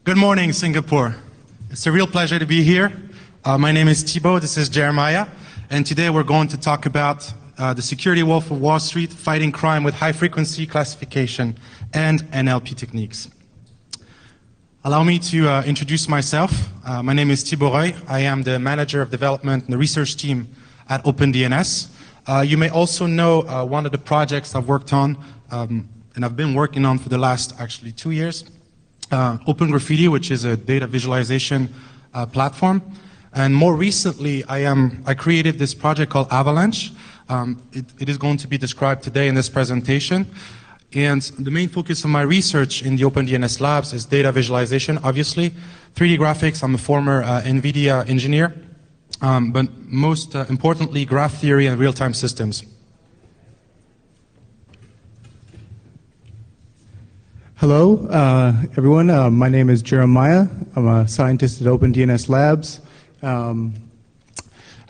Good morning, Singapore. It's a real pleasure to be here. My name is Thibaut, this is Jeremiah, and today we're going to talk about the security wolf of Wall Street, fighting crime with high-frequency classification and NLP techniques. Allow me to introduce myself. My name is Thibaut Roy. I am the Manager of Development and the Research Team at OpenDNS. You may also know one of the projects I've worked on, and I've been working on for the last actually 2 years. Open Graffiti, which is a data visualization platform. And more recently, I created this project called Avalanche. It is going to be described today in this presentation. And the main focus of my research in the OpenDNS labs is data visualization, obviously. 3D graphics, I'm a former NVIDIA engineer. But most importantly, graph theory and real-time systems. Hello, everyone. My name is Jeremiah. I'm a scientist at OpenDNS Labs. I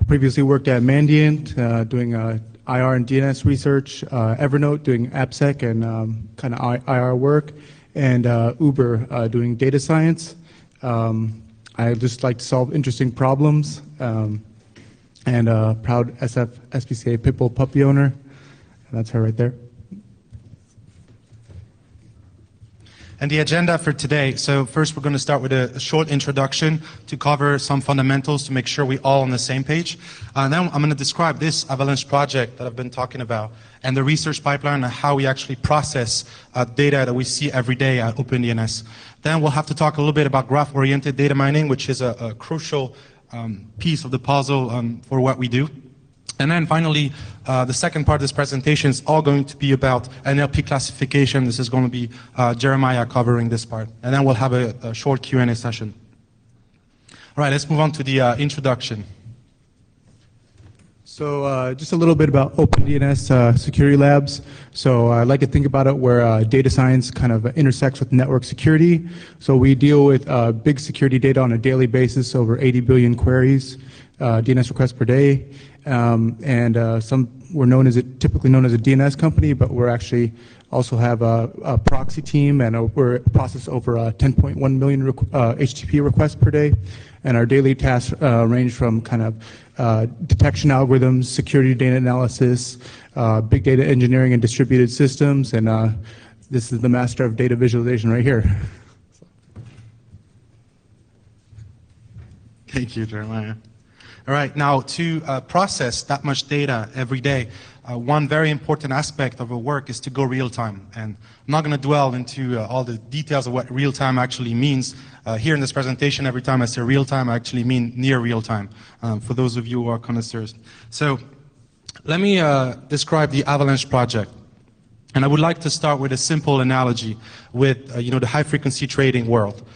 previously worked at Mandiant doing IR and DNS research, Evernote doing AppSec and kind of IR work, and Uber doing data science. I just like to solve interesting problems, and proud SPCA Pitbull puppy owner. And that's her right there. And the agenda for today, so first we're going to start with a short introduction to cover some fundamentals to make sure we're all on the same page. Then I'm going to describe this Avalanche project that I've been talking about and the research pipeline and how we actually process data that we see every day at OpenDNS. Then we'll have to talk a little bit about graph-oriented data mining, which is a crucial piece of the puzzle for what we do. And then finally, the second part of this presentation is all going to be about NLP classification. This is going to be Jeremiah covering this part. And then we'll have a short Q&A session. All right, let's move on to the introduction. So just a little bit about OpenDNS Security Labs. So I like to think about it where data science kind of intersects with network security. So we deal with big security data on a daily basis, over 80 billion queries, DNS requests per day. We're typically known as a DNS company, but we're actually also have a proxy team, and we're process over 10.1 million HTTP requests per day. And our daily tasks range from kind of detection algorithms, security data analysis, big data engineering and distributed systems, and this is the master of data visualization right here. Thank you, Jeremiah. All right, now to process that much data every day, one very important aspect of our work is to go real time. And I'm not going to dwell into all the details of what real time actually means. Here in this presentation, every time I say real time, I actually mean near real time, for those of you who are connoisseurs. So let me describe the Avalanche project. And I would like to start with a simple analogy with the high frequency trading world.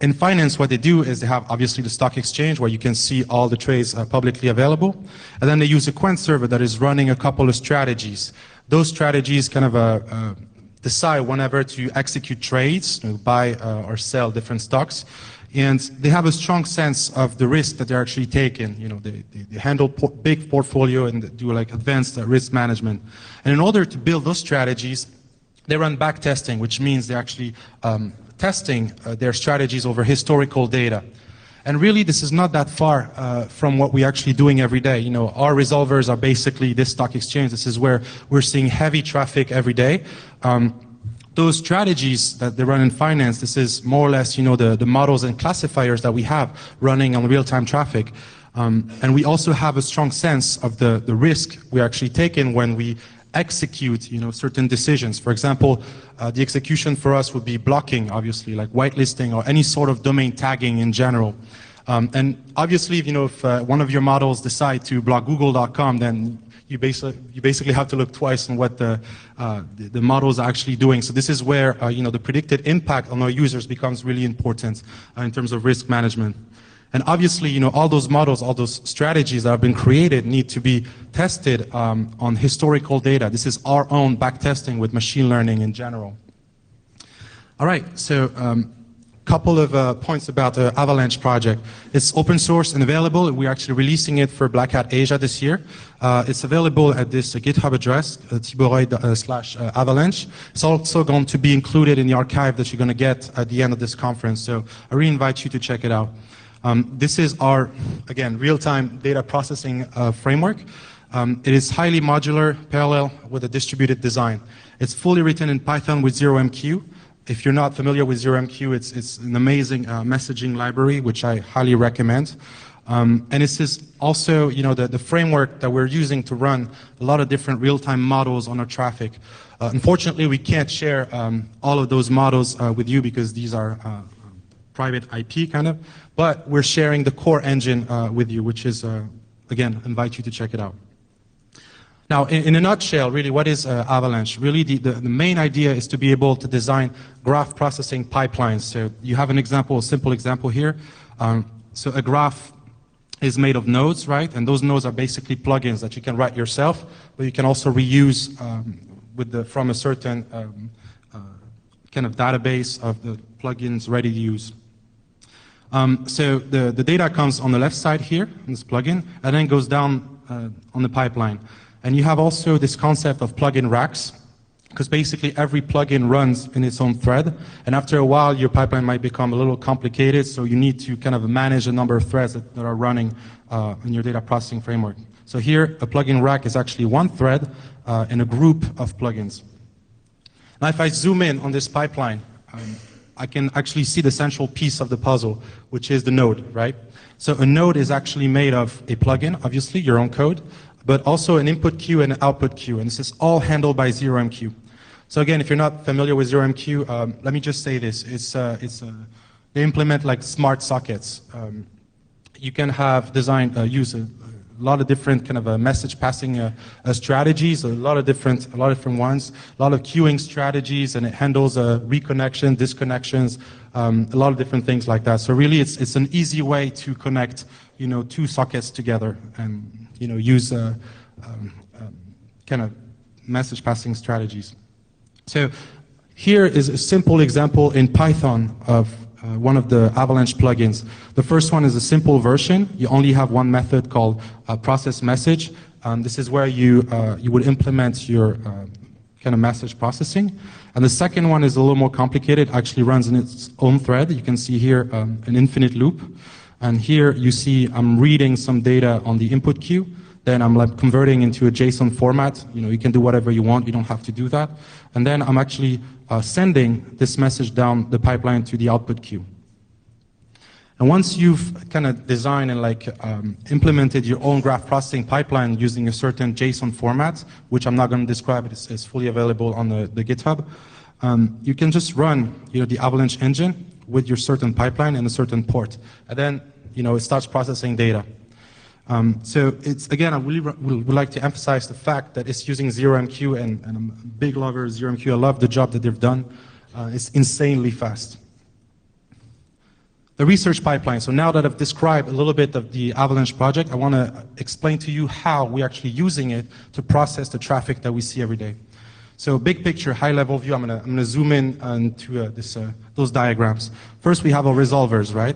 In finance, what they do is they have obviously the stock exchange where you can see all the trades publicly available. And then they use a quant server that is running a couple of strategies. Those strategies kind of decide whenever to execute trades, buy or sell different stocks. And they have a strong sense of the risk that they're actually taking. They handle big portfolio and do like advanced risk management. And in order to build those strategies, they run back testing, which means they're actually testing their strategies over historical data. And really, this is not that far from what we're actually doing every day. Our resolvers are basically this stock exchange. This is where we're seeing heavy traffic every day. Those strategies that they run in finance, this is more or less, the models and classifiers that we have running on real-time traffic. And we also have a strong sense of the risk we're actually taking when we execute certain decisions. For example, the execution for us would be blocking, obviously, like whitelisting or any sort of domain tagging in general. And obviously, if one of your models decide to block google.com, then you basically have to look twice on what the models are actually doing. So this is where the predicted impact on our users becomes really important in terms of risk management. And obviously, all those models, all those strategies that have been created need to be tested on historical data. This is our own back testing with machine learning in general. All right, so couple of points about the Avalanche project. It's open source and available. We're actually releasing it for Black Hat Asia this year. It's available at this GitHub address, Tiboroi/Avalanche. It's also going to be included in the archive that you're going to get at the end of this conference. So I really invite you to check it out. This is our, again, real-time data processing framework. It is highly modular, parallel with a distributed design. It's fully written in Python with ZeroMQ. If you're not familiar with ZeroMQ, it's an amazing messaging library, which I highly recommend. And this is also, the framework that we're using to run a lot of different real-time models on our traffic. Unfortunately, we can't share all of those models with you because these are private IP kind of, but we're sharing the core engine with you, which is, again, invite you to check it out. Now, in a nutshell, really, what is Avalanche? Really, the main idea is to be able to design graph processing pipelines. So you have an example, a simple example here. So a graph is made of nodes, right? And those nodes are basically plugins that you can write yourself, but you can also reuse from a certain kind of database of the plugins ready to use. So the data comes on the left side here, in this plugin, and then goes down on the pipeline. And you have also this concept of plugin racks, because basically every plugin runs in its own thread, and after a while your pipeline might become a little complicated, so you need to kind of manage a number of threads that are running in your data processing framework. So here, a plugin rack is actually one thread in a group of plugins. Now if I zoom in on this pipeline, I can actually see the central piece of the puzzle, which is the node, right? So a node is actually made of a plugin, obviously, your own code, but also an input queue and an output queue, and this is all handled by ZeroMQ. So again, if you're not familiar with ZeroMQ, let me just say this. They implement like smart sockets. You can have use a lot of different kind of message passing strategies, a lot of different ones, a lot of queuing strategies, and it handles reconnection, disconnections, a lot of different things like that. So really, it's an easy way to connect, two sockets together and use kind of message passing strategies. So here is a simple example in Python of one of the Avalanche plugins. The first one is a simple version. You only have one method called process message. This is where you would implement your kind of message processing. And the second one is a little more complicated, actually runs in its own thread. You can see here an infinite loop. And here you see I'm reading some data on the input queue. Then I'm like converting into a JSON format. You can do whatever you want. You don't have to do that. And then I'm actually sending this message down the pipeline to the output queue. And once you've kind of designed and implemented your own graph processing pipeline using a certain JSON format, which I'm not going to describe, it's fully available on the GitHub, you can just run the Avalanche engine with your certain pipeline and a certain port. And then it starts processing data. So it's, again, I really would like to emphasize the fact that it's using ZeroMQ, and I'm a big lover of ZeroMQ. I love the job that they've done. It's insanely fast. The research pipeline. So now that I've described a little bit of the Avalanche project, I want to explain to you how we're actually using it to process the traffic that we see every day. So big picture, high level view, I'm gonna zoom in into those diagrams. First, we have our resolvers, right?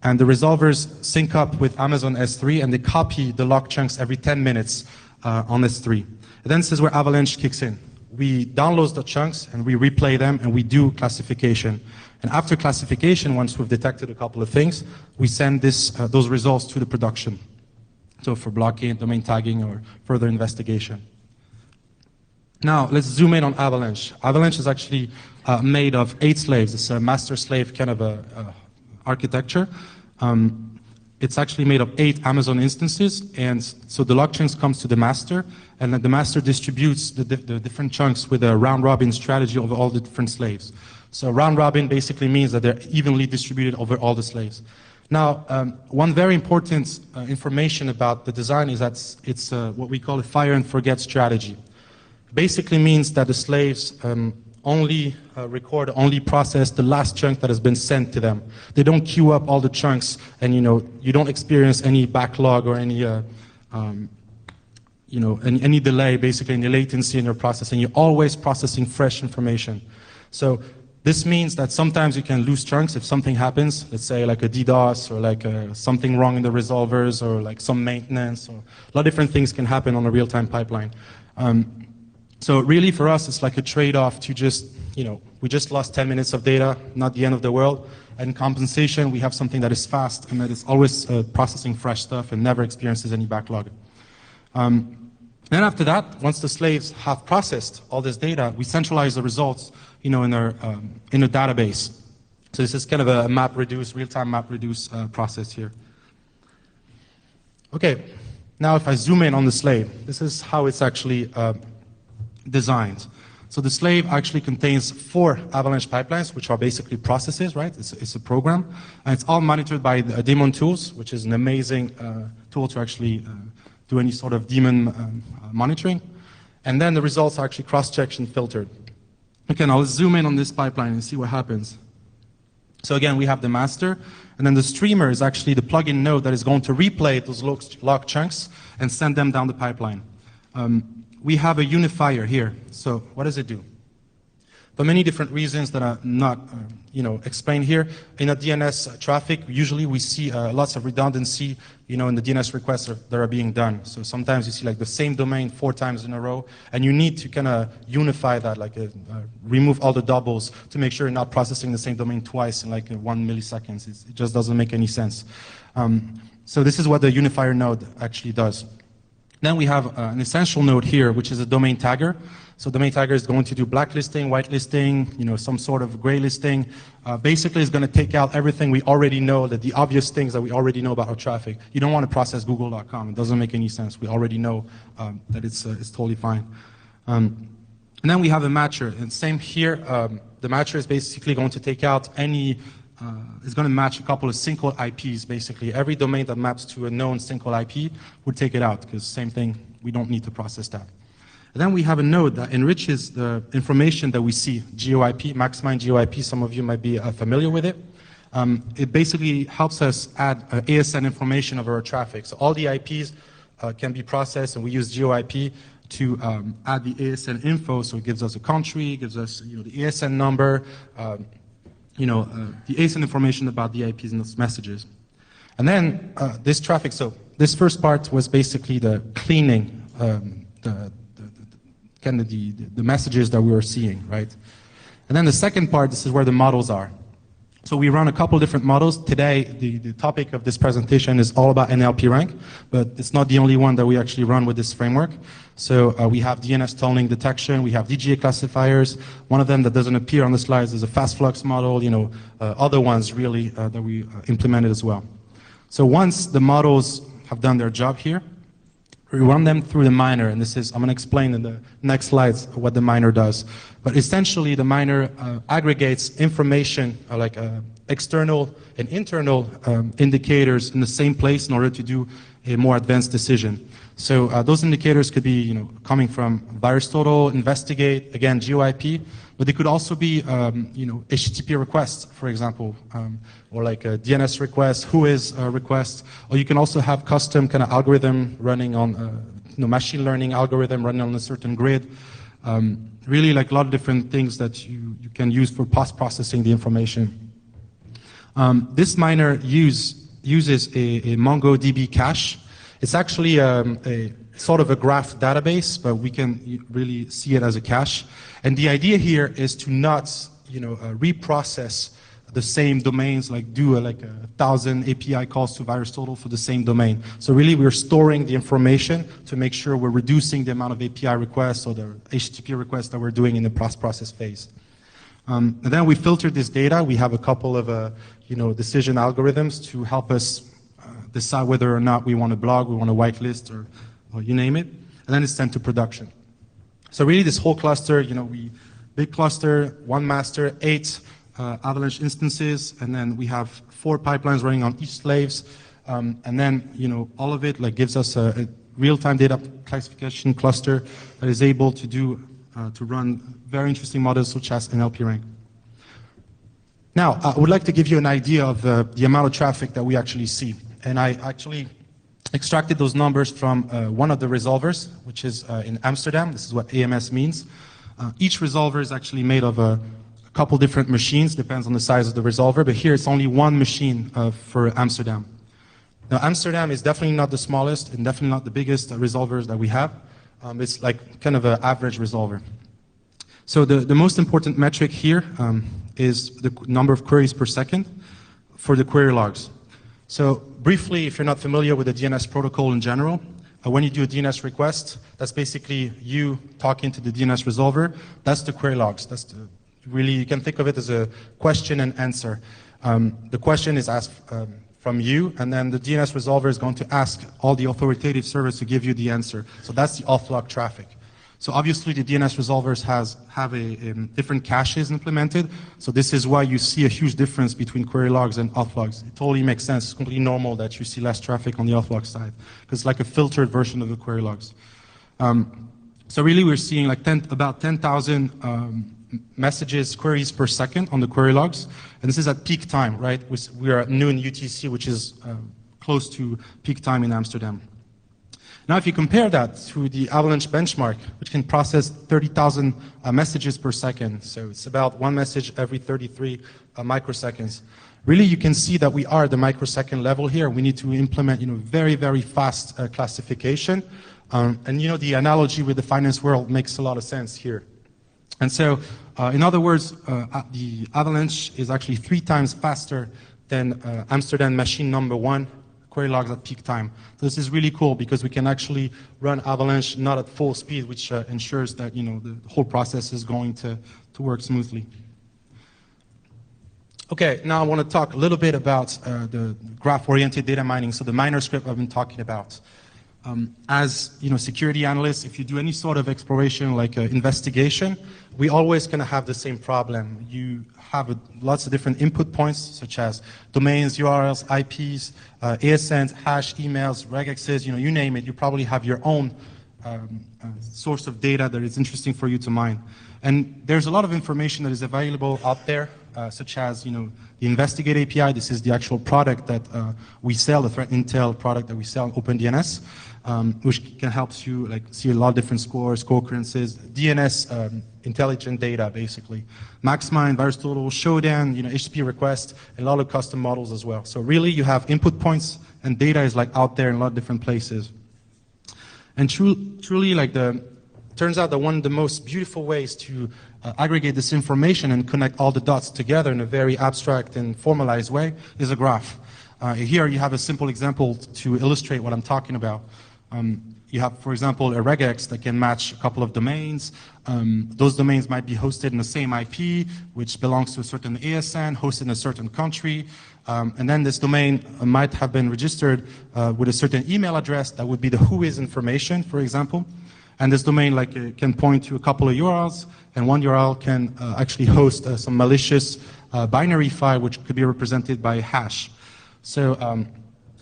And the resolvers sync up with Amazon S3, and they copy the log chunks every 10 minutes on S3. And then this is where Avalanche kicks in. We download the chunks, and we replay them, and we do classification. And after classification, once we've detected a couple of things, we send those results to the production. So for blocking, domain tagging, or further investigation. Now, let's zoom in on Avalanche. Avalanche is actually made of 8 slaves. It's a master-slave kind of architecture. It's actually made of 8 Amazon instances, and so the log chunks comes to the master, and then the master distributes the different chunks with a round-robin strategy over all the different slaves. So round-robin basically means that they're evenly distributed over all the slaves. Now, one very important information about the design is that it's what we call a fire and forget strategy. Basically means that the slaves only process the last chunk that has been sent to them. They don't queue up all the chunks, and you don't experience any backlog or any any delay, basically any latency in your processing. You're always processing fresh information. So This means that sometimes you can lose chunks if something happens, let's say like a DDoS or like something wrong in the resolvers or like some maintenance, or a lot of different things can happen on a real-time pipeline. So really for us, it's like a trade-off to just, we just lost 10 minutes of data, not the end of the world. And compensation, we have something that is fast and that is always processing fresh stuff and never experiences any backlog. Then after that, once the slaves have processed all this data, we centralize the results, in a database. So this is kind of a MapReduce, real-time MapReduce process here. Okay, now if I zoom in on the slave, this is how it's actually designed. So the slave actually contains 4 Avalanche pipelines, which are basically processes, right? It's a program, and it's all monitored by Daemon Tools, which is an amazing tool to actually do any sort of daemon monitoring. And then the results are actually cross-checked and filtered. Okay, now let's zoom in on this pipeline and see what happens. So again, we have the master, and then the streamer is actually the plugin node that is going to replay those log chunks and send them down the pipeline. We have a unifier here. So what does it do? For many different reasons that are not explained here, in a DNS traffic, usually we see lots of redundancy in the DNS requests that are being done. So sometimes you see like the same domain 4 times in a row, and you need to kind of unify that, like remove all the doubles to make sure you're not processing the same domain twice in like 1 milliseconds. It just doesn't make any sense. So this is what the unifier node actually does. Then we have an essential node here, which is a domain tagger. So domain tagger is going to do blacklisting, whitelisting, some sort of gray listing. Basically, it's going to take out everything we already know, the obvious things that we already know about our traffic. You don't want to process google.com. It doesn't make any sense. We already know that it's totally fine. And then we have a matcher. And same here, the matcher is basically going to take out any it's going to match a couple of single IPs, basically. Every domain that maps to a known single IP would take it out, because same thing, we don't need to process that. And then we have a node that enriches the information that we see, GeoIP, MaxMind GeoIP. Some of you might be familiar with it. It basically helps us add ASN information over our traffic. So all the IPs can be processed, and we use GeoIP to add the ASN info. So it gives us a country, gives us the ASN number, the ASN information about the IPs and those messages. And then this traffic, so this first part was basically the cleaning, the messages that we were seeing, right? And then the second part, this is where the models are. So we run a couple different models. Today, the topic of this presentation is all about NLP rank, but it's not the only one that we actually run with this framework. So we have DNS tunneling detection, we have DGA classifiers. One of them that doesn't appear on the slides is a fast flux model, other ones really that we implemented as well. So once the models have done their job here, we run them through the miner, and I'm going to explain in the next slides what the miner does. But essentially, the miner aggregates information like external and internal indicators in the same place in order to do a more advanced decision. So those indicators could be coming from VirusTotal, Investigate, again, GeoIP, but they could also be HTTP requests, for example, or like a DNS request, Whois requests, or you can also have custom kind of algorithm running on, machine learning algorithm running on a certain grid. Really like a lot of different things that you can use for post-processing the information. This miner uses a MongoDB cache. It's actually a sort of a graph database, but we can really see it as a cache. And the idea here is to not, reprocess the same domains, like do like 1,000 API calls to VirusTotal for the same domain. So really, we're storing the information to make sure we're reducing the amount of API requests or the HTTP requests that we're doing in the process phase. And then we filter this data. We have a couple of, decision algorithms to help us decide whether or not we want to blog, we want to whitelist, or you name it. And then it's sent to production. So really, this whole cluster, big cluster, one master, 8 Avalanche instances, and then we have 4 pipelines running on each slaves, and then all of it gives us a real-time data classification cluster that is able to do to run very interesting models such as NLP rank. Now, I would like to give you an idea of the amount of traffic that we actually see, and I actually extracted those numbers from one of the resolvers, which is in Amsterdam. This is what AMS means. Each resolver is actually made of a a couple different machines, depends on the size of the resolver, but here it's only one machine for Amsterdam. Now, Amsterdam is definitely not the smallest and definitely not the biggest resolvers that we have. It's like kind of an average resolver. So the most important metric here is the number of queries per second for the query logs. So briefly, if you're not familiar with the DNS protocol in general, when you do a DNS request, that's basically you talking to the DNS resolver. That's the query logs. That's really, you can think of it as a question and answer. The question is asked from you, and then the DNS resolver is going to ask all the authoritative servers to give you the answer. So that's the off-log traffic. So obviously the DNS resolvers have different caches implemented. So this is why you see a huge difference between query logs and off-logs. It totally makes sense. It's completely normal that you see less traffic on the off-log side, because it's like a filtered version of the query logs. So really we're seeing like about 10,000 messages, queries per second on the query logs. And this is at peak time, right? We are at noon UTC, which is close to peak time in Amsterdam. Now, if you compare that to the Avalanche benchmark, which can process 30,000 messages per second, so it's about one message every 33 microseconds. Really, you can see that we are at the microsecond level here. We need to implement, very, very fast classification. And the analogy with the finance world makes a lot of sense here. And so, in other words, the Avalanche is actually 3 times faster than Amsterdam machine number 1 query logs at peak time. So this is really cool because we can actually run Avalanche not at full speed, which ensures that the whole process is going to work smoothly. Okay, now I want to talk a little bit about the graph-oriented data mining, so the miner script I've been talking about. As security analysts, if you do any sort of exploration like investigation, we always kind of have the same problem. You have lots of different input points, such as domains, URLs, IPs, ASNs, hash, emails, regexes, you name it. You probably have your own source of data that is interesting for you to mine. And there's a lot of information that is available out there, such as the Investigate API. This is the actual product that we sell, the threat intel product that we sell on OpenDNS, which can help you see a lot of different scores, co-occurrences, DNS intelligent data basically, MaxMine, VirusTotal, Shodan, HTTP request, and a lot of custom models as well. So really, you have input points, and data is out there in a lot of different places. And truly, turns out that one of the most beautiful ways to aggregate this information and connect all the dots together in a very abstract and formalized way is a graph. Here you have a simple example to illustrate what I'm talking about. You have, for example, a regex that can match a couple of domains. Those domains might be hosted in the same IP, which belongs to a certain ASN, hosted in a certain country. And then this domain might have been registered with a certain email address that would be the whois information, for example. And this domain can point to a couple of URLs, and one URL can actually host some malicious binary file, which could be represented by a hash. So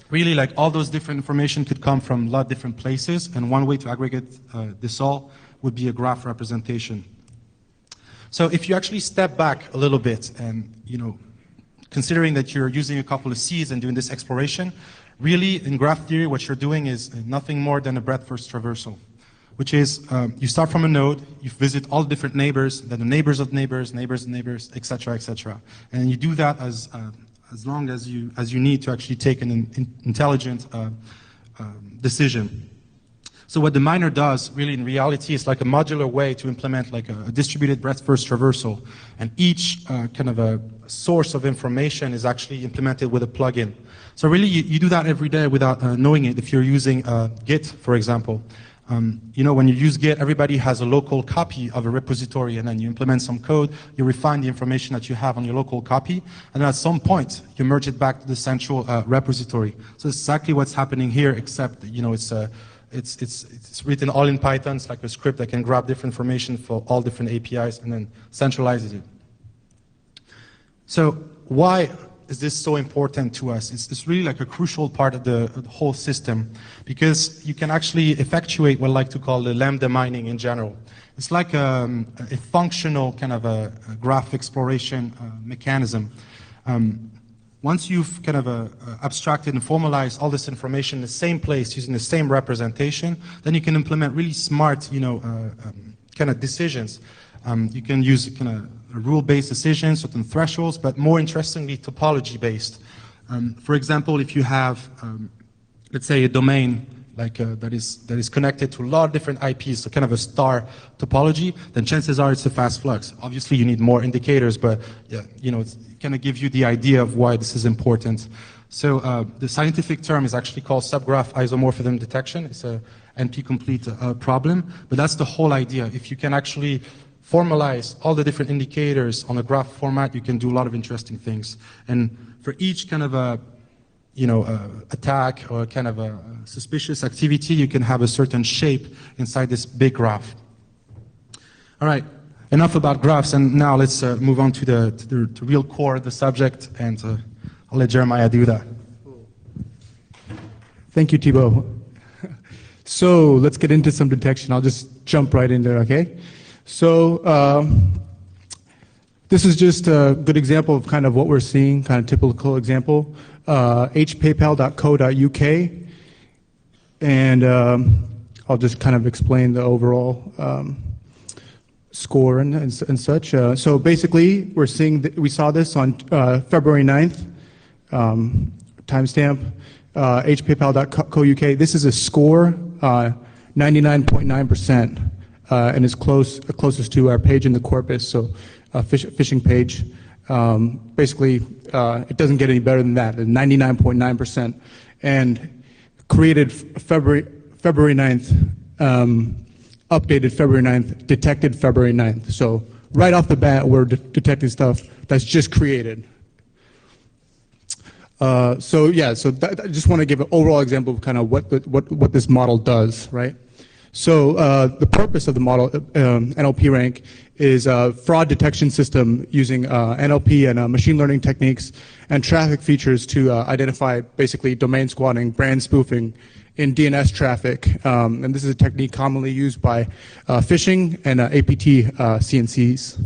really, all those different information could come from a lot of different places, and one way to aggregate this all would be a graph representation. So if you actually step back a little bit and, considering that you're using a couple of Cs and doing this exploration, really in graph theory, what you're doing is nothing more than a breadth-first traversal, which is you start from a node, you visit all the different neighbors, then the neighbors of neighbors, neighbors of neighbors, et cetera, and you do that as long as you need to actually take an intelligent decision. So what the miner does, really in reality, is like a modular way to implement a distributed breadth-first traversal, and each kind of a source of information is actually implemented with a plugin. So really, you do that every day without knowing it. If you're using Git, for example, when you use Git, everybody has a local copy of a repository, and then you implement some code, you refine the information that you have on your local copy, and then at some point, you merge it back to the central repository. So it's exactly what's happening here, except it's written all in Python. It's like a script that can grab different information for all different APIs and then centralizes it. So why is this so important to us? It's really a crucial part of the whole system, because you can actually effectuate what I like to call the lambda mining in general. It's like a functional kind of a graph exploration mechanism. Once you've kind of abstracted and formalized all this information in the same place using the same representation, then you can implement really smart, kind of decisions. You can use kind of rule-based decisions, certain thresholds, but more interestingly, topology-based. For example, if you have, let's say, a domain like that is connected to a lot of different IPs, so kind of a star topology, then chances are it's a fast flux. Obviously, you need more indicators, but yeah, you know, it's kind of give you the idea of why this is important. So the scientific term is actually called subgraph isomorphism detection. It's a NP-complete problem, but that's the whole idea. If you can actually formalize all the different indicators on a graph format, you can do a lot of interesting things. And for each kind of a attack or kind of a suspicious activity, you can have a certain shape inside this big graph. All right, enough about graphs, and now let's move on to the real core of the subject, and I'll let Jeremiah do that. Thank you, Thibaut. So let's get into some detection. I'll just jump right into it, okay? So this is just a good example of kind of what we're seeing, kind of typical example. hpaypal.co.uk, and I'll just kind of explain the overall score and such. So basically, we're seeing we saw this on February 9th, timestamp, hpaypal.co.uk. This is a score, 99.9%, and is closest to our page in the corpus, so phishing page. Basically, it doesn't get any better than that, 99.9%. And created February 9th, updated February 9th, detected February 9th. So right off the bat, we're detecting stuff that's just created. So yeah, so I just want to give an overall example of kind of what this model does, right? So the purpose of the model, NLP rank, is a fraud detection system using NLP and machine learning techniques and traffic features to identify basically domain squatting, brand spoofing in DNS traffic. And this is a technique commonly used by phishing and APT CNCs.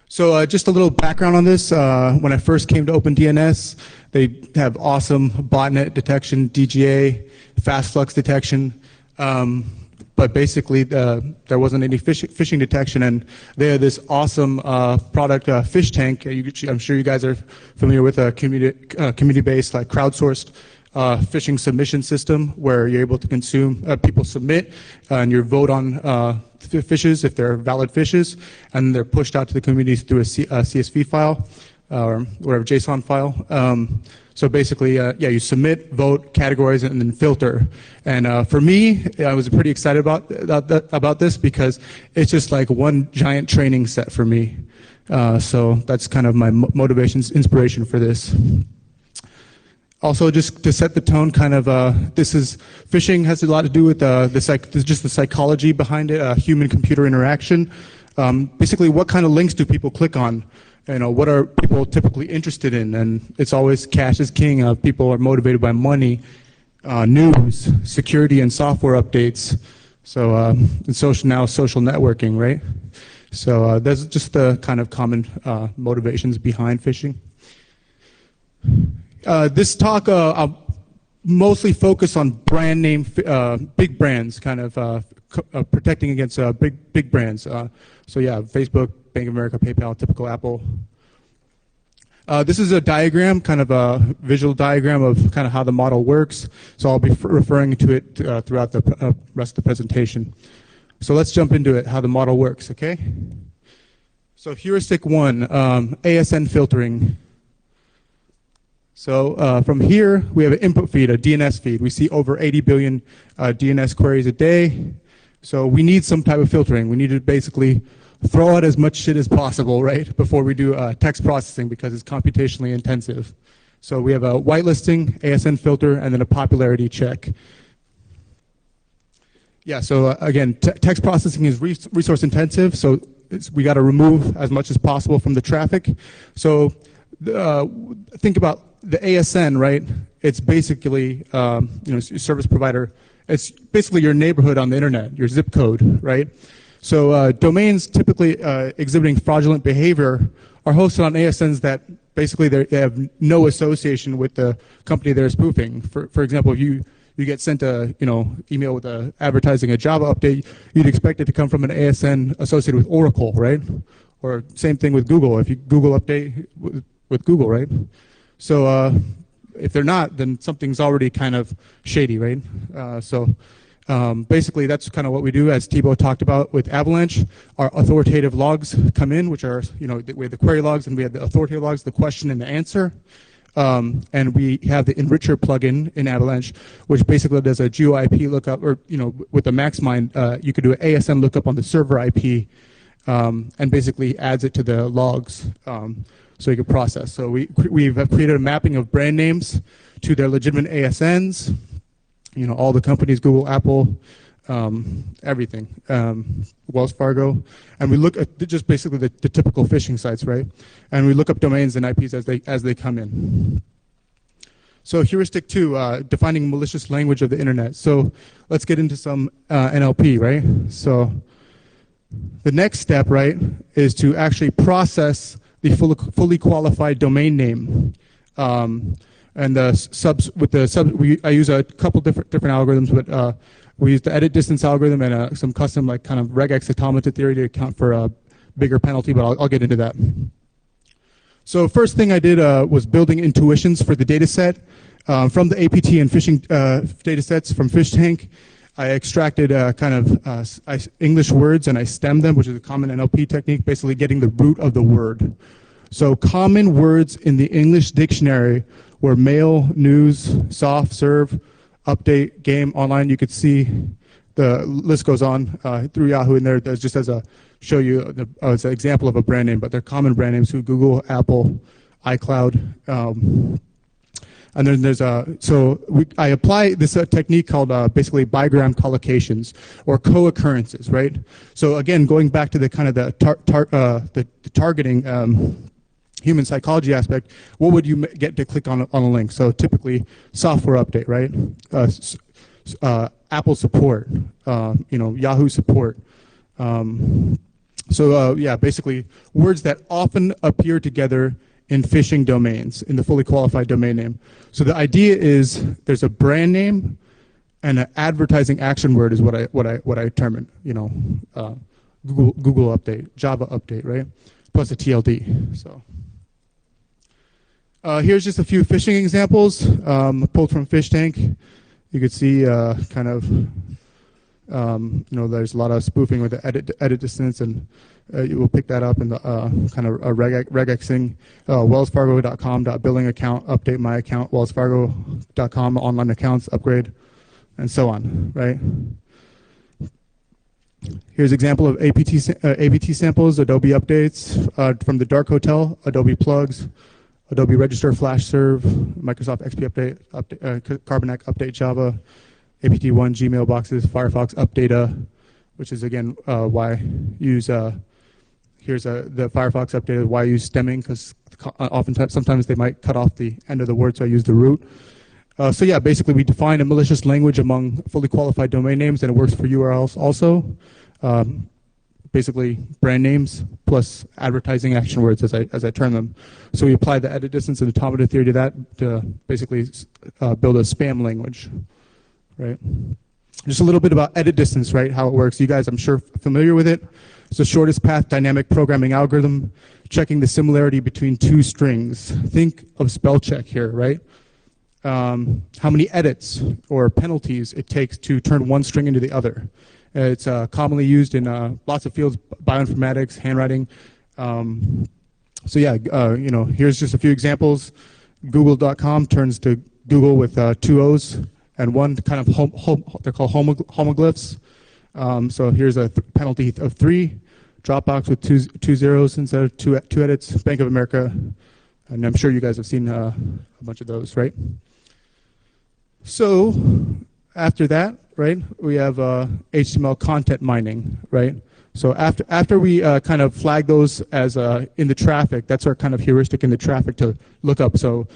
So just a little background on this. When I first came to OpenDNS, they have awesome botnet detection, DGA, fast flux detection. But basically, there wasn't any phishing detection, and they had this awesome product, Fish Tank. I'm sure you guys are familiar with a community-based, like crowdsourced phishing submission system, where you're able to consume, people submit, and you vote on fishes if they're valid fishes, and they're pushed out to the community through a CSV file or whatever JSON file. So basically, yeah, you submit, vote, categorize, and then filter. And for me, I was pretty excited about this because it's just like one giant training set for me. So that's kind of my inspiration for this. Also, just to set the tone, kind of, phishing has a lot to do with just the psychology behind it, human-computer interaction. Basically, what kind of links do people click on? You know, what are people typically interested in? And it's always cash is king. People are motivated by money, news, security, and software updates. So and social networking, right? So that's just the kind of common motivations behind phishing. This talk I'll mostly focus on brand name, big brands, kind of protecting against big brands. So yeah, Facebook, Bank of America, PayPal, typical Apple. This is a diagram, kind of a visual diagram of kind of how the model works. So I'll be referring to it throughout the rest of the presentation. So let's jump into it, how the model works, okay? So heuristic 1, ASN filtering. So from here, we have an input feed, a DNS feed. We see over 80 billion DNS queries a day. So we need some type of filtering. We need to basically throw out as much shit as possible, right, before we do text processing because it's computationally intensive. So we have a whitelisting, ASN filter, and then a popularity check. Yeah, so again, text processing is resource intensive, so we got to remove as much as possible from the traffic. So think about the ASN, right? It's basically, your service provider. It's basically your neighborhood on the internet, your zip code, right? So domains typically exhibiting fraudulent behavior are hosted on ASNs that basically they have no association with the company they're spoofing. For example, if you you get sent a email with a advertising a Java update, you'd expect it to come from an ASN associated with Oracle, right? Or same thing with Google. If you Google update with Google, right? So if they're not, then something's already kind of shady, right? Basically, that's kind of what we do, as Thibaut talked about with Avalanche. Our authoritative logs come in, which are, we have the query logs and we have the authoritative logs, the question and the answer. And we have the enricher plugin in Avalanche, which basically does a GeoIP lookup, or with the MaxMind, you could do an ASM lookup on the server IP, and basically adds it to the logs, so you can process. So we've created a mapping of brand names to their legitimate ASNs. All the companies, Google, Apple, everything, Wells Fargo, and we look at just basically the typical phishing sites, right? And we look up domains and IPs as they come in. So heuristic 2, defining malicious language of the internet. So let's get into some NLP, right? So the next step, right, is to actually process the fully qualified domain name. And the subs, I use a couple different algorithms, but we use the edit distance algorithm and some custom kind of regex automata theory to account for a bigger penalty, but I'll get into that. So first thing I did was building intuitions for the data set. From the APT and phishing data sets from PhishTank, I extracted English words and I stemmed them, which is a common NLP technique, basically getting the root of the word. So common words in the English dictionary were mail, news, soft, serve, update, game, online. You could see the list goes on through Yahoo in there. That's just as a show you as an example of a brand name, but they're common brand names through Google, Apple, iCloud. And then there's I apply this technique called basically bigram collocations or co-occurrences, right? So again, going back to the kind of the targeting human psychology aspect, what would you get to click on a link? So typically software update, right? Apple support, Yahoo support. Yeah, basically words that often appear together in phishing domains, in the fully qualified domain name. So the idea is there's a brand name and an advertising action word is what I term it. Google update, Java update, right? Plus a TLD. So here's just a few phishing examples pulled from PhishTank. You could see there's a lot of spoofing with the edit distance, and you will pick that up in the kind of a regexing. WellsFargo.com billing account update my account, WellsFargo.com online accounts upgrade, and so on, right? Here's an example of APT samples, Adobe updates from the Dark Hotel, Adobe plugs, Adobe Register Flash Serve, Microsoft XP update, Carbonac update Java, APT1 Gmail boxes, Firefox updata, which is again why I use here's the Firefox update, why I use stemming, because sometimes they might cut off the end of the word, so I use the root. So yeah, basically we define a malicious language among fully qualified domain names, and it works for URLs also. Basically brand names plus advertising action words, as I term them. So we apply the edit distance and automata theory to that to basically build a spam language, right? Just a little bit about edit distance, right? How it works. You guys, I'm sure, familiar with it. It's the shortest path dynamic programming algorithm, checking the similarity between two strings. Think of spell check here, right? How many edits or penalties it takes to turn one string into the other. It's commonly used in lots of fields, bioinformatics, handwriting. So yeah, here's just a few examples. Google.com turns to Google with two O's and one kind of they're called homoglyphs. So here's a penalty of 3. Dropbox with two zeros instead of two edits. Bank of America, and I'm sure you guys have seen a bunch of those, right? So after that, right, we have HTML content mining, right? So after we kind of flag those as in the traffic, that's our kind of heuristic in the traffic to look up. So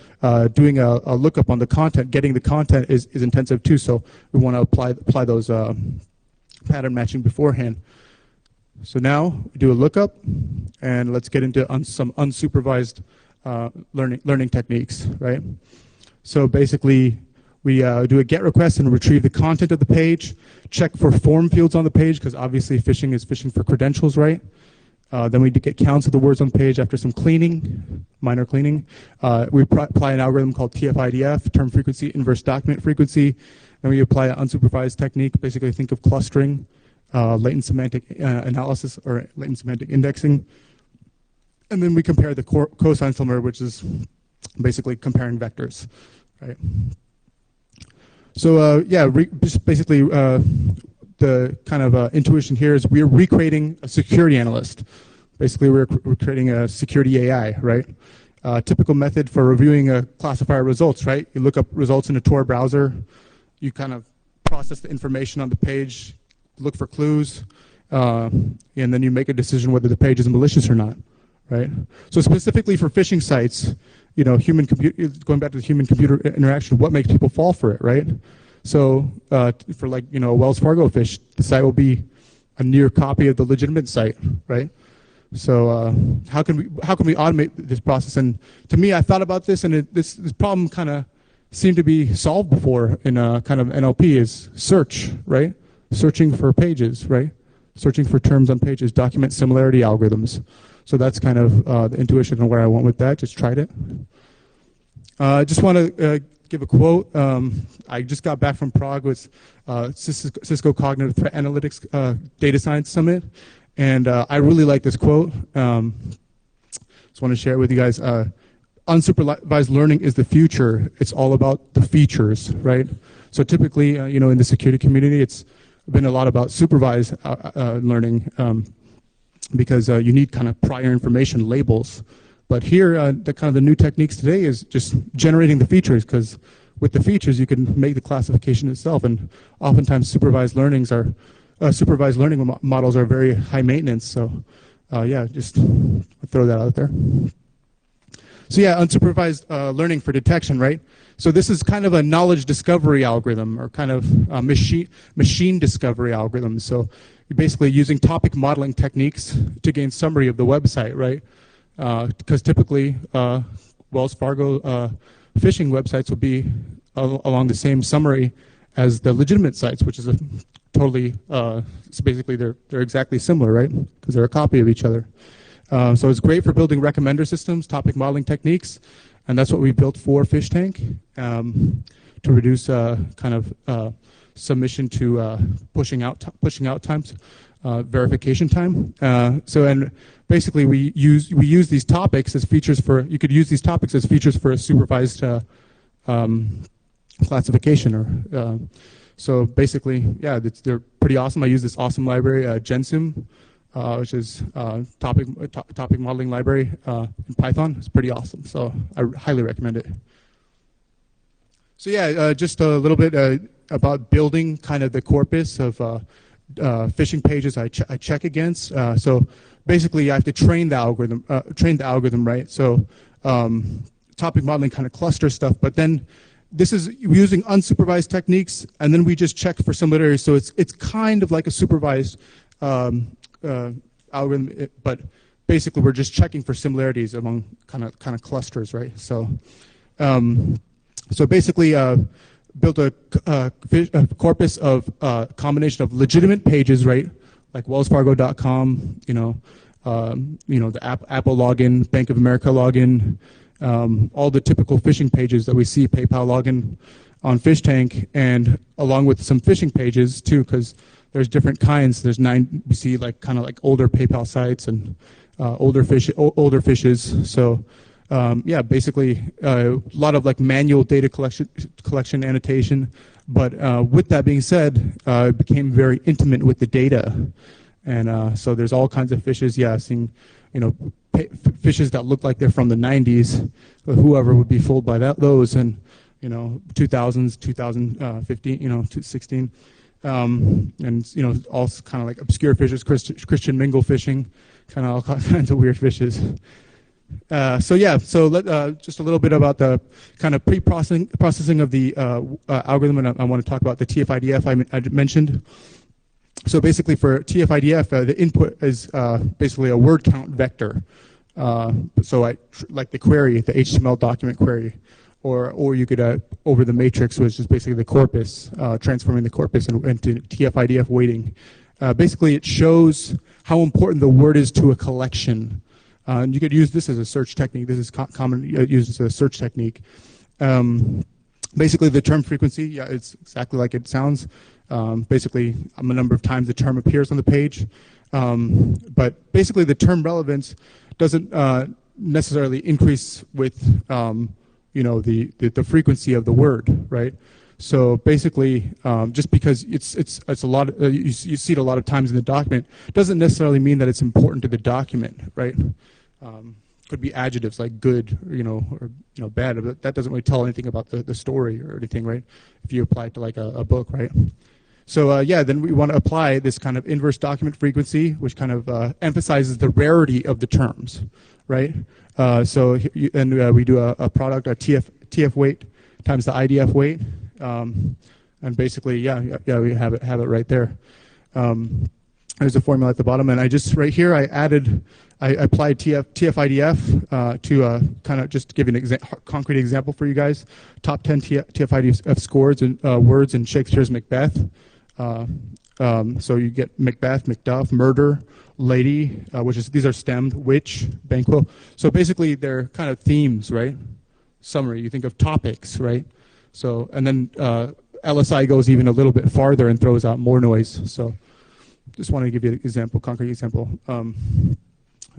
doing a lookup on the content, getting the content is intensive too. So we want to apply those pattern matching beforehand. So now we do a lookup, and let's get into some unsupervised learning techniques, right? So basically, We do a GET request and retrieve the content of the page, check for form fields on the page, because obviously phishing is phishing for credentials, right? Then we get counts of the words on the page after some cleaning, minor cleaning. We apply an algorithm called TF-IDF, term frequency, inverse document frequency. Then we apply an unsupervised technique, basically think of clustering, latent semantic analysis, or latent semantic indexing. And then we compare the cosine similar, which is basically comparing vectors, right? So just basically the kind of intuition here is we're recreating a security analyst. Basically, we're creating a security AI, right? Typical method for reviewing a classifier results, right? You look up results in a Tor browser, you kind of process the information on the page, look for clues, and then you make a decision whether the page is malicious or not, right? So specifically for phishing sites, you know, going back to the human-computer interaction, what makes people fall for it, right? So for like, you know, a Wells Fargo phish, the site will be a near copy of the legitimate site, right? So how can we automate this process? And to me, I thought about this, and this problem kind of seemed to be solved before in kind of NLP is search, right? Searching for pages, right? Searching for terms on pages, document similarity algorithms. So that's kind of the intuition and where I went with that. Just tried it. I just want to give a quote. I just got back from Prague with Cisco Cognitive Threat Analytics Data Science Summit, and I really like this quote. Just want to share it with you guys. Unsupervised learning is the future. It's all about the features, right? So typically, you know, in the security community, it's been a lot about supervised learning because you need kind of prior information labels. But here, the new techniques today is just generating the features, because with the features you can make the classification itself. And oftentimes supervised learning models are very high maintenance. So yeah, just throw that out there. So yeah, unsupervised learning for detection, right? So this is kind of a knowledge discovery algorithm, or kind of machine discovery algorithm. So you're basically using topic modeling techniques to gain summary of the website, right? Because typically Wells Fargo phishing websites will be along the same summary as the legitimate sites, which is a totally, so basically they're exactly similar, right? Because they're a copy of each other. So it's great for building recommender systems, topic modeling techniques, and that's what we built for PhishTank to reduce kind of submission to pushing out times, verification time. And basically we use these topics as features for, you could use these topics as features for a supervised classification. Or so basically, yeah, they're pretty awesome. I use this awesome library, Gensum, which is topic modeling library in Python. It's pretty awesome, so I highly recommend it. So yeah, just a little bit about building kind of the corpus of phishing pages I check against. So basically, I have to train the algorithm, right? So topic modeling kind of cluster stuff, but then this is using unsupervised techniques, and then we just check for similarities. So it's kind of like a supervised algorithm, but basically we're just checking for similarities among kind of clusters, right? So so basically built a corpus of combination of legitimate pages, right? Like wellsfargo.com, the Apple login, Bank of America login, all the typical phishing pages that we see, PayPal login on PhishTank, and along with some phishing pages too, because there's different kinds. There's 9, we see like kind of like older PayPal sites and older phishes. So yeah, basically a lot of like manual data collection annotation. But with that being said, it became very intimate with the data. And so there's all kinds of phishes. Yeah, I've seen, phishes that look like they're from the 90s. Whoever would be fooled by those, and 2000s, 2015, 16. And also kind of like obscure fishes, Christian mingle fishing, kind of all kinds of weird fishes. So yeah, so just a little bit about the kind of processing of the algorithm, and I want to talk about the TF-IDF I mentioned. So basically for TF-IDF, the input is basically a word count vector. So like the query, the HTML document query, or you could over the matrix, which is basically the corpus, transforming the corpus into TF-IDF weighting. Basically, it shows how important the word is to a collection. And you could use this as a search technique. This is common used as a search technique. Basically, the term frequency, yeah, it's exactly like it sounds. Basically, a number of times the term appears on the page. But basically, the term relevance doesn't necessarily increase with the frequency of the word, right? So basically, just because it's a lot, you see it a lot of times in the document, doesn't necessarily mean that it's important to the document, right? Could be adjectives like good, or bad, but that doesn't really tell anything about the story or anything, right? If you apply it to like a book, right? So yeah, then we want to apply this kind of inverse document frequency, which kind of emphasizes the rarity of the terms, right? We do a product, a TF weight times the IDF weight, and basically, yeah, we have it right there. There's a formula at the bottom, and I applied TF-IDF to kind of just give an concrete example for you guys. Top 10 TF-IDF scores in words in Shakespeare's Macbeth. So you get Macbeth, Macduff, murder, lady, these are stemmed, witch, banquo. So basically they're kind of themes, right? Summary, you think of topics, right? So, and then LSI goes even a little bit farther and throws out more noise. So just want to give you an example, concrete example,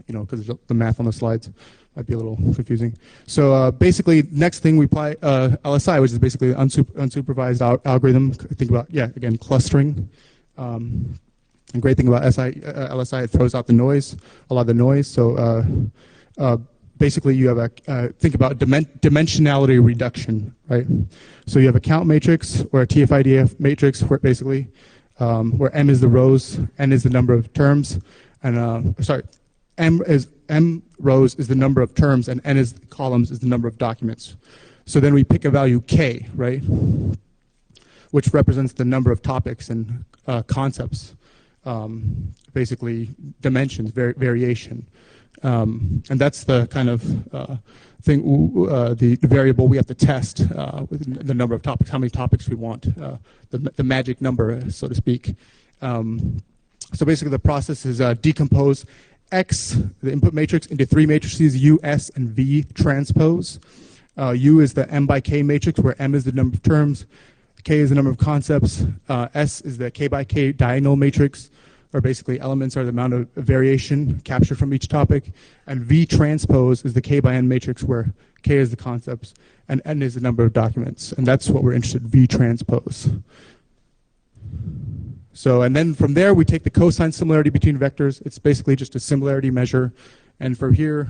because the math on the slides might be a little confusing. So basically, next thing we apply LSI, which is basically unsupervised algorithm. Think about, again, clustering. And great thing about LSI, it throws out the noise, a lot of the noise. So basically, you have think about dimensionality reduction, right? So you have a count matrix or a TF-IDF matrix where basically where M is the rows, N is the number of terms, and M rows is the number of terms, and N is columns is the number of documents. So then we pick a value K, right, which represents the number of topics and concepts, basically dimensions, variation. And that's the kind of thing, the variable we have to test with the number of topics, how many topics we want, the magic number, so to speak. So basically the process is decompose X, the input matrix, into three matrices, U, S, and V transpose. U is the M by K matrix, where M is the number of terms, K is the number of concepts, S is the K by K diagonal matrix, or basically elements are the amount of variation captured from each topic, and V transpose is the K by N matrix, where K is the concepts and N is the number of documents, and that's what we're interested in, V transpose. So, and then from there we take the cosine similarity between vectors. It's basically just a similarity measure, and from here,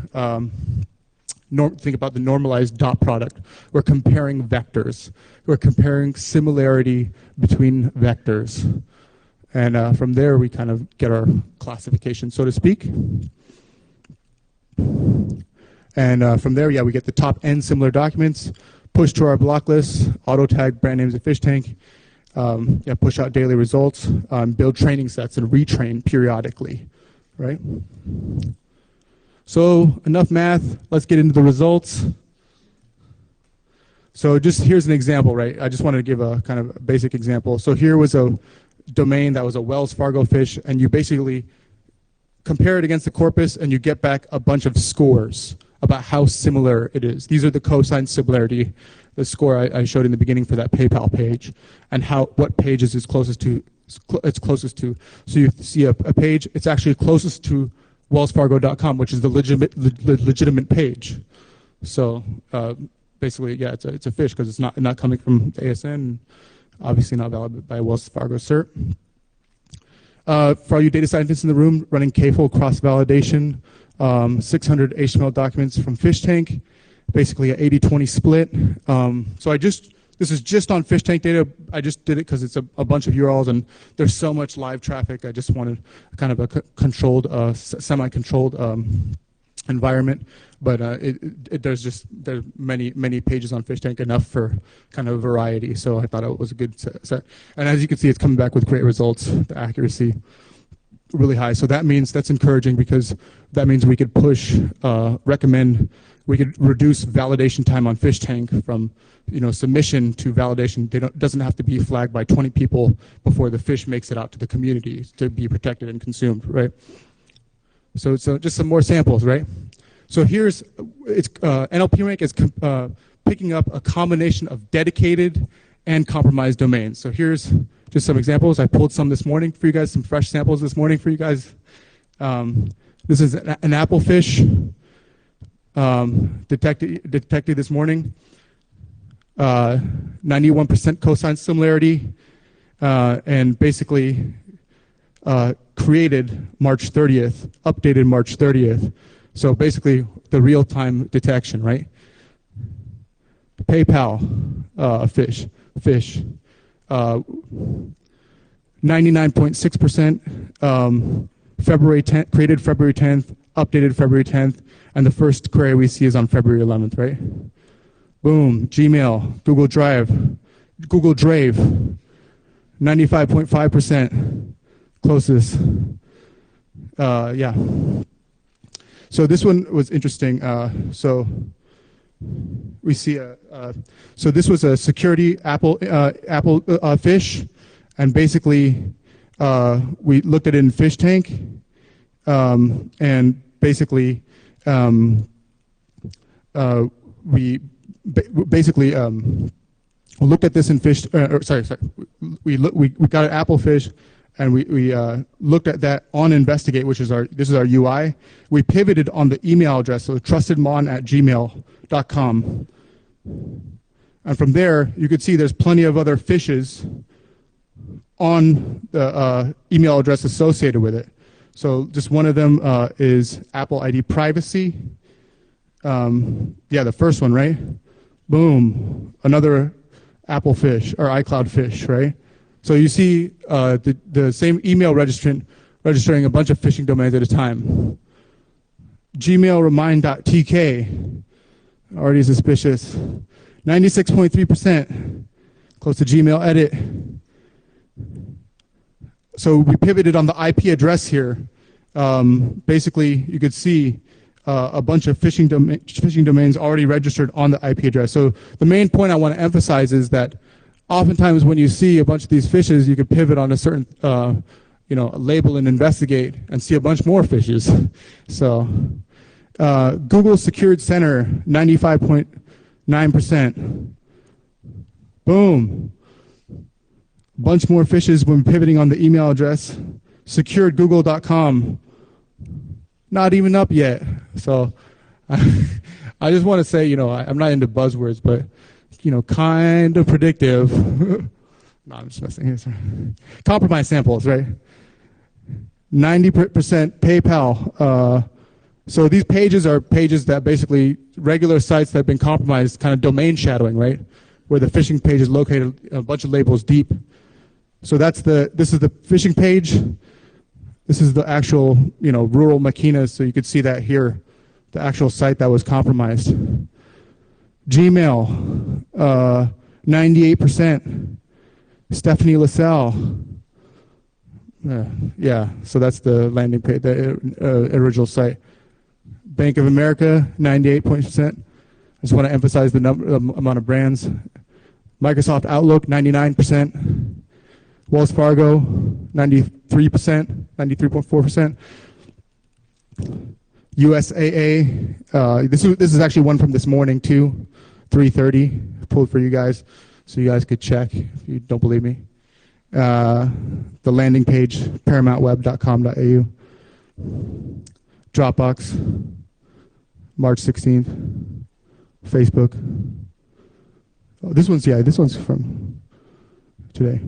think about the normalized dot product. We're comparing vectors. We're comparing similarity between vectors. And from there, we kind of get our classification, so to speak. And from there, we get the top N similar documents, push to our block list, auto tag brand names of fish tank, push out daily results, build training sets, and retrain periodically, right? So enough math, let's get into the results. So just here's an example, right? I just wanted to give a kind of basic example. So here was a domain that was a Wells Fargo fish, and you basically compare it against the corpus and you get back a bunch of scores about how similar it is. These are the cosine similarity, the score I showed in the beginning for that PayPal page, and what pages it's closest to. So you see a page, it's actually closest to wellsfargo.com, which is the legitimate page. So basically, it's a fish because it's not coming from the ASN, obviously not valid by Wells Fargo cert. For all you data scientists in the room, running K-fold cross-validation, 600 HTML documents from Fish Tank, basically an 80-20 split. So this is just on Fish Tank data. I just did it because it's a bunch of URLs and there's so much live traffic. I just wanted kind of a controlled, semi-controlled environment. But there's many pages on Fish Tank, enough for kind of variety. So I thought it was a good set. And as you can see, it's coming back with great results. The accuracy really high. So that's encouraging because that means we could recommend we could reduce validation time on Fish Tank from submission to validation. Doesn't have to be flagged by 20 people before the fish makes it out to the community to be protected and consumed, right? So just some more samples, right? So here's, NLP Rank is picking up a combination of dedicated and compromised domains. So here's just some examples. I pulled some this morning for you guys, some fresh samples this morning for you guys. This is an applefish detected this morning. 91% cosine similarity, and basically created March 30th, updated March 30th. So basically the real-time detection, right? PayPal fish, 99.6%, February 10th, created February 10th, updated February 10th, and the first query we see is on February 11th, right? Boom, Gmail, Google Drive, 95.5%, closest. Yeah. So this one was interesting. So we see so this was a security Apple fish, and basically we looked at it in Fish Tank, and basically we basically looked at this in fish. We got an Apple fish, and we looked at that on Investigate, which is this is our UI. We pivoted on the email address, so trustedmon@gmail.com, and from there you could see there's plenty of other fishes on the email address associated with it. So just one of them is Apple ID privacy. Yeah, the first one, right? Boom, another Apple fish or iCloud fish, right? So you see the same email registering a bunch of phishing domains at a time. Gmail remind.tk, already suspicious. 96.3%, close to Gmail edit. So we pivoted on the IP address here. Basically, you could see a bunch of phishing domains already registered on the IP address. So the main point I want to emphasize is that oftentimes when you see a bunch of these fishes, you could pivot on a certain label and Investigate and see a bunch more fishes. So Google Secured Center, 95.9%. Boom. Bunch more fishes when pivoting on the email address. Securedgoogle.com. Not even up yet. So I just want to say, I'm not into buzzwords, but, kind of predictive. No, I'm just messing here. Sorry. Compromise samples, right? 90% PayPal. So these pages are pages that basically regular sites that have been compromised, kind of domain shadowing, right? Where the phishing page is located a bunch of labels deep. So this is the phishing page. This is the actual, rural Maquinas, so you could see that here, the actual site that was compromised. Gmail, 98%. Stephanie LaSalle. Yeah, so that's the landing page, the original site. Bank of America, 98%. I just want to emphasize the amount of brands. Microsoft Outlook, 99%. Wells Fargo, 93%, 93.4%. USAA, this is actually one from this morning too, 3:30, pulled for you guys, so you guys could check if you don't believe me. The landing page, paramountweb.com.au. Dropbox, March 16th. Facebook. Oh, this one's from today.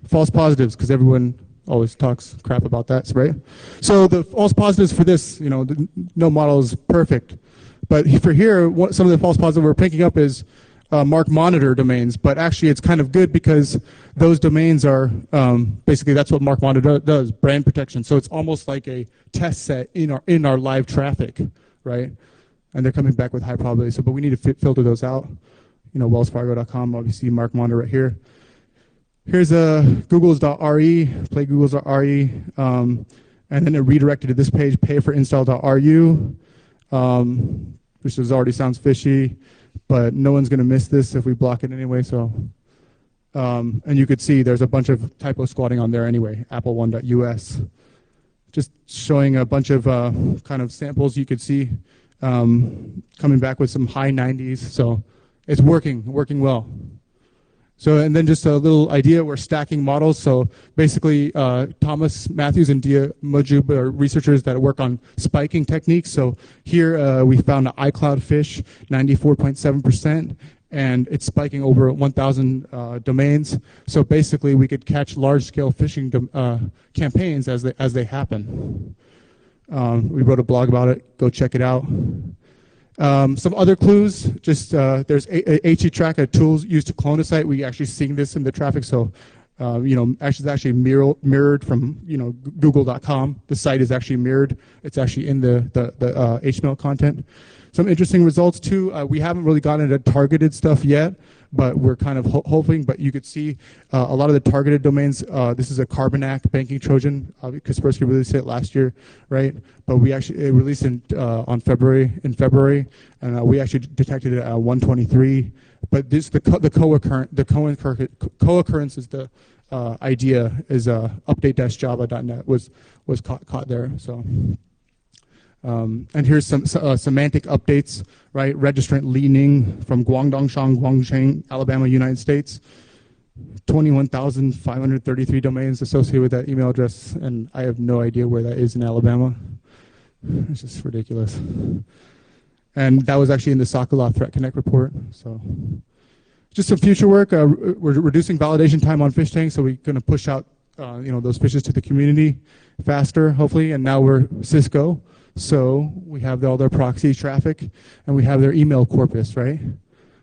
False positives, because everyone always talks crap about that, right? So the false positives for this, no model is perfect. But for here, some of the false positives we're picking up is Mark Monitor domains, but actually it's kind of good because those domains are, basically that's what Mark Monitor does, brand protection. So it's almost like a test set in our live traffic, right? And they're coming back with high probability. So, but we need to filter those out. wellsfargo.com, obviously Mark Monitor right here. Here's googles.re, play googles.re, and then it redirected to this page, payforinstall.ru. which already sounds fishy, but no one's going to miss this if we block it anyway. So, and you could see there's a bunch of typo squatting on there anyway, apple1.us. Just showing a bunch of kind of samples you could see coming back with some high 90s. So it's working well. So, and then just a little idea, we're stacking models. So basically, Thomas Matthews and Dia Mujib are researchers that work on spiking techniques. So here we found an iCloud fish, 94.7%, and it's spiking over 1,000 domains. So basically, we could catch large-scale phishing campaigns as they happen. We wrote a blog about it. Go check it out. Some other clues, just there's HTTrack, a tool used to clone a site. We actually seeing this in the traffic, so it's actually mirrored from Google.com. The site is actually mirrored. It's actually in the HTML content. Some interesting results too. We haven't really gotten into targeted stuff yet, but we're kind of hoping. But you could see a lot of the targeted domains. This is a Carbonac banking Trojan. Kaspersky released it last year, right? But we actually released it in February, and we actually detected it at 123. But this the co-occurrence is the idea is update-java.net was caught there. So. And here's some semantic updates, right? Registrant Li Ning from Guangdongshang, Guangcheng, Alabama, United States. 21,533 domains associated with that email address, and I have no idea where that is in Alabama. It's just ridiculous. And that was actually in the Sokolov Threat Connect report. So, just some future work. We're reducing validation time on fish tanks, so we're going to push out, those fishes to the community faster, hopefully. And now we're Cisco. So we have all their proxy traffic, and we have their email corpus, right?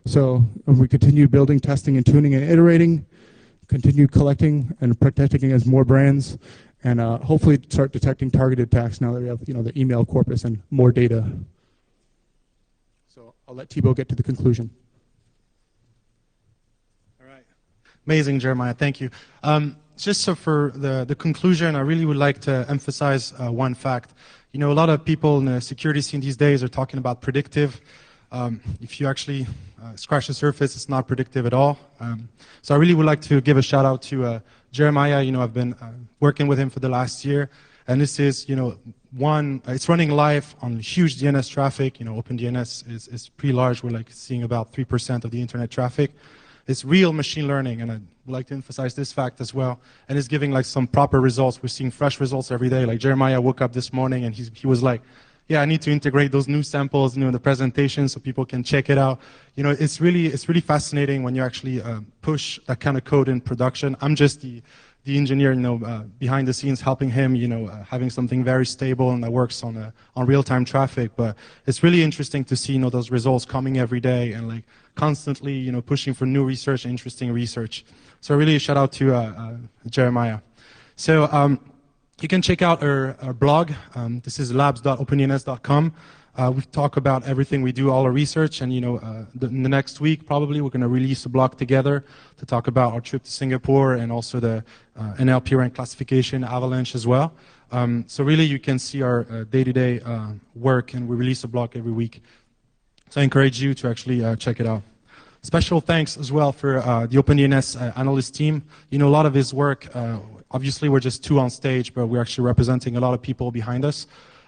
So if we continue building, testing, and tuning, and iterating, continue collecting and protecting against more brands, and hopefully start detecting targeted attacks now that we have, the email corpus and more data. So I'll let Thibaut get to the conclusion. All right. Amazing, Jeremiah. Thank you. Just so for the conclusion, I really would like to emphasize one fact. A lot of people in the security scene these days are talking about predictive. If you actually scratch the surface, it's not predictive at all. So I really would like to give a shout out to Jeremiah. I've been working with him for the last year, and this is, it's running live on huge DNS traffic. OpenDNS is pretty large. We're seeing about 3% of the internet traffic. It's real machine learning, and I'd like to emphasize this fact as well. And it's giving some proper results. We're seeing fresh results every day. Like Jeremiah woke up this morning and he was like, yeah, I need to integrate those new samples in the presentation so people can check it out. It's really fascinating when you actually push that kind of code in production. I'm just the engineer, behind the scenes helping him, having something very stable and that works on real-time traffic. But it's really interesting to see, those results coming every day and constantly, pushing for new research, interesting research. So really a shout out to Jeremiah. So you can check out our blog. This is labs.opendns.com. We talk about everything we do, all our research, and in the next week probably we're going to release a blog together to talk about our trip to Singapore and also the NLP rank classification, Avalanche as well. So really you can see our day-to-day work, and we release a blog every week. So I encourage you to actually check it out. Special thanks as well for the OpenDNS analyst team. A lot of his work, obviously we're just two on stage, but we're actually representing a lot of people behind us.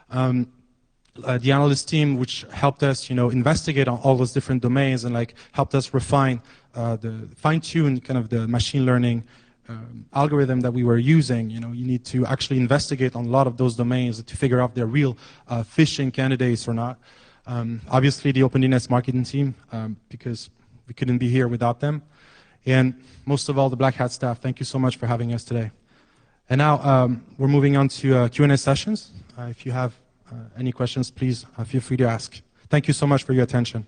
The analyst team, which helped us, investigate on all those different domains and helped us refine, fine-tune kind of the machine learning algorithm that we were using. You need to actually investigate on a lot of those domains to figure out if they're real phishing candidates or not. Obviously the OpenDNS marketing team, because we couldn't be here without them. And most of all, the Black Hat staff, thank you so much for having us today. And now we're moving on to Q&A sessions. If you have any questions, please feel free to ask. Thank you so much for your attention.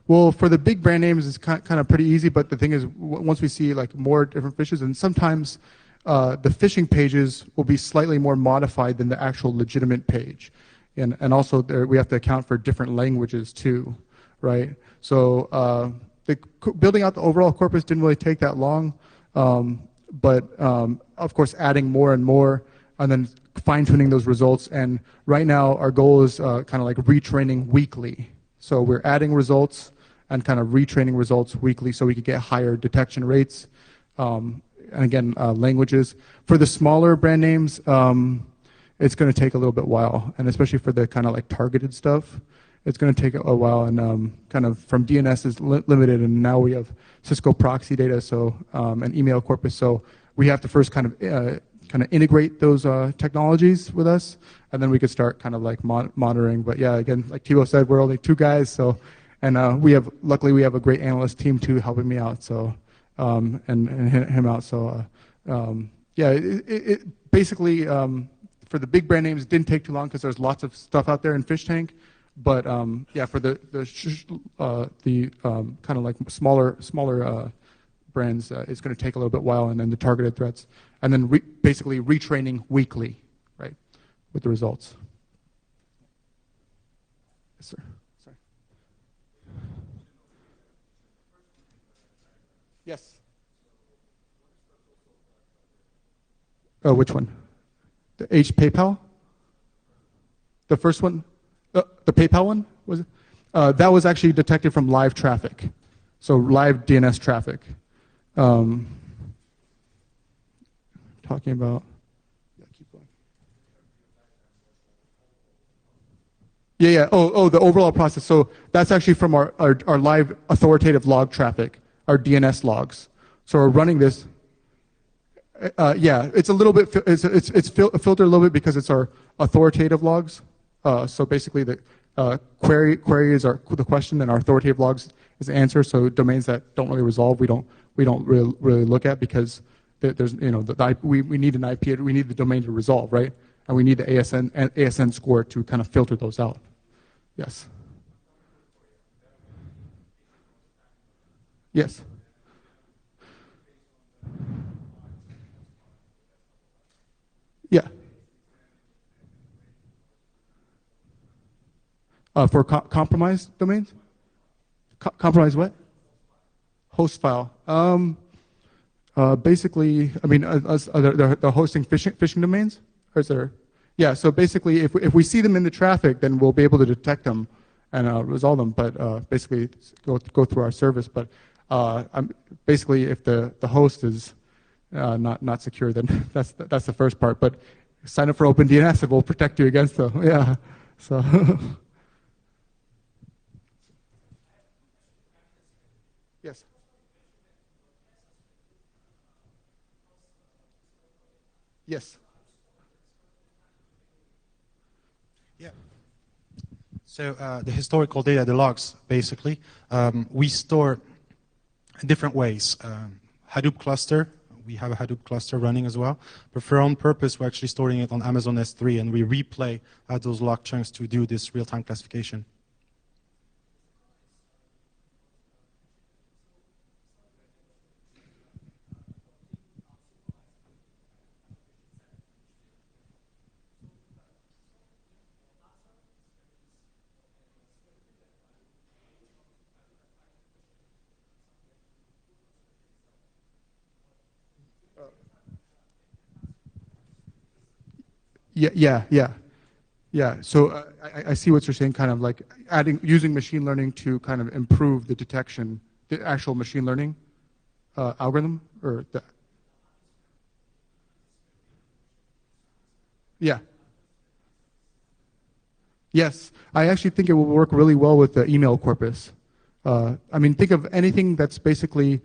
Well, for the big brand names, it's kind of pretty easy. But the thing is, once we see more different fishes, and sometimes the phishing pages will be slightly more modified than the actual legitimate page. And also we have to account for different languages too, right? So building out the overall corpus didn't really take that long, but of course adding more and more and then fine-tuning those results. And right now our goal is kind of like retraining weekly. So we're adding results and kind of retraining results weekly so we could get higher detection rates. And again, languages. For the smaller brand names, it's going to take a little bit while, and especially for the kind of like targeted stuff, it's going to take a while. And kind of from DNS is limited, and now we have Cisco proxy data, so and email corpus. So we have to first kind of integrate those technologies with us, and then we could start kind of like monitoring. But yeah, again, like Thibaut said, we're only 2 guys, so and luckily we have a great analyst team too helping me out. So and him out. So yeah, it basically. For the big brand names, it didn't take too long because there's lots of stuff out there in Fishtank. But yeah, for the kind of like smaller brands, it's going to take a little bit while, and then the targeted threats, and then basically retraining weekly, right, with the results. Yes, sir. Sorry. Yes. Oh, which one? The PayPal? The first one? The PayPal one? Was it? That was actually detected from live traffic. So live DNS traffic. Talking about... Yeah, keep going. Yeah. Oh, the overall process. So that's actually from our live authoritative log traffic, our DNS logs. So we're running this... yeah, it's a little bit, it's filtered a little bit because it's our authoritative logs. So basically the query is the question, and our authoritative logs is the answer. So domains that don't really resolve, we don't really look at, because there's, you know, we need an IP, we need the domain to resolve, right? And we need the ASN score to kind of filter those out. Yes. Yes. Yeah. For compromised domains? Compromised what? Host file. Basically, I mean, the hosting phishing domains? Or is there? Yeah, so basically, if we see them in the traffic, then we'll be able to detect them and resolve them, but basically go through our service. But basically, if the host is not secure, then that's the first part. But sign up for OpenDNS, it will protect you against them. Yeah. So. Yes. Yes. Yeah. So the historical data, the logs, basically, we store in different ways. Hadoop cluster. We have a Hadoop cluster running as well. But for our own purpose, we're actually storing it on Amazon S3, and we replay those log chunks to do this real-time classification. Yeah. So I see what you're saying, kind of like using machine learning to kind of improve the detection, the actual machine learning algorithm, or the. Yeah. Yes, I actually think it will work really well with the email corpus. I mean, think of anything that's basically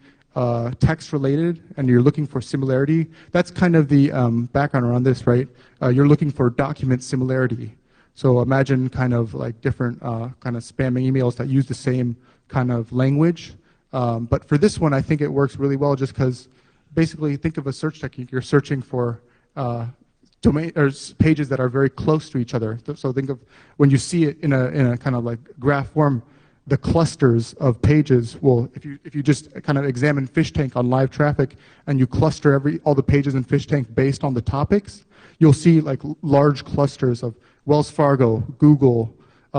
text related and you're looking for similarity. That's kind of the background around this, right? You're looking for document similarity. So imagine kind of like different kind of spamming emails that use the same kind of language. But for this one, I think it works really well just because basically think of a search technique. You're searching for domain or pages that are very close to each other. So think of when you see it in a kind of like graph form, the clusters of pages will, if you just kind of examine Fishtank on live traffic and you cluster all the pages in Fishtank based on the topics, you'll see like large clusters of Wells Fargo, Google.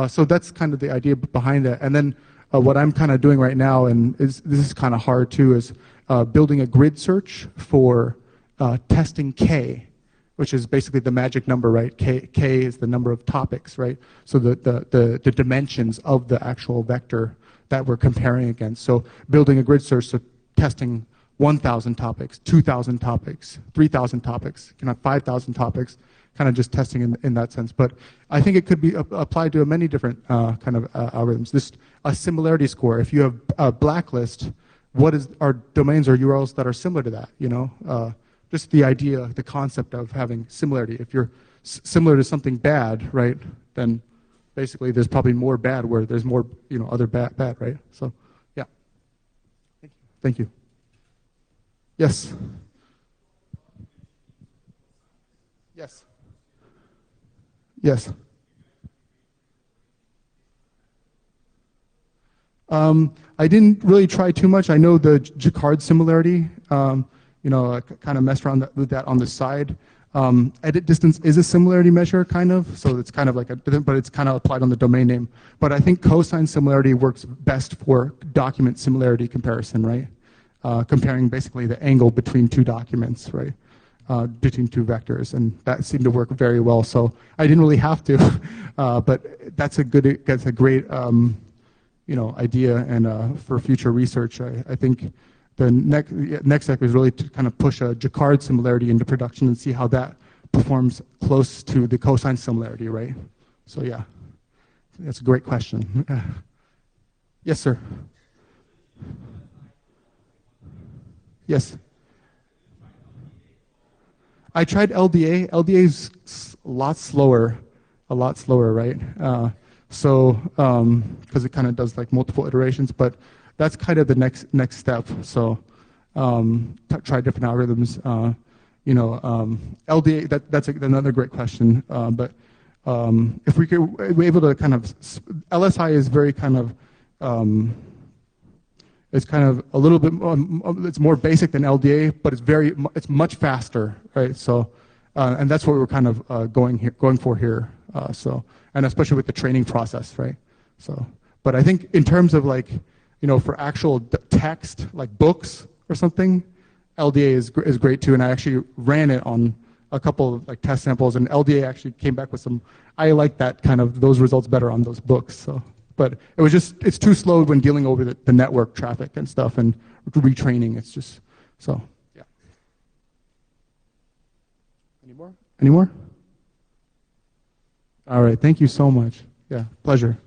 So that's kind of the idea behind it. And then what I'm kind of doing right now, and this is kind of hard too, is building a grid search for testing K, which is basically the magic number, right? K is the number of topics, right? So the dimensions of the actual vector that we're comparing against. So building a grid search, so testing 1,000 topics, 2,000 topics, 3,000 topics, 5,000 topics, kind of just testing in that sense. But I think it could be applied to many different kind of algorithms. A similarity score, if you have a blacklist, are domains or URLs that are similar to that, you know? Just the idea, the concept of having similarity. If you're similar to something bad, right, then basically there's probably more bad where there's more, you know, other bad, right? So, yeah. Thank you. Yes. Yes. Yes. I didn't really try too much. I know the Jacquard similarity. You know, I kind of messed around with that on the side. Edit distance is a similarity measure, kind of, so it's kind of like but it's kind of applied on the domain name. But I think cosine similarity works best for document similarity comparison, right? Comparing basically the angle between two documents, right? Between two vectors, and that seemed to work very well. So I didn't really have to, but that's a great, you know, idea, and for future research, I think. The next step is really to kind of push a Jacquard similarity into production and see how that performs close to the cosine similarity, right? So yeah, that's a great question. Yes, sir. Yes. I tried LDA. LDA is a lot slower, right? So, because it kind of does like multiple iterations, but that's kind of the next step. So try different algorithms. You know, LDA, that's another great question. But if we're able to kind of, LSI is very kind of, it's kind of a little bit, it's more basic than LDA, but it's much faster, right? So, and that's what we're kind of going for here. So, and especially with the training process, right? So, but I think in terms of like, you know, for actual text, like books or something, LDA is great too. And I actually ran it on a couple of like test samples, and LDA actually came back with some. I like that kind of those results better on those books. So, but it was just it's too slow when dealing over the network traffic and stuff and retraining. It's just so yeah. Any more? All right. Thank you so much. Yeah, pleasure.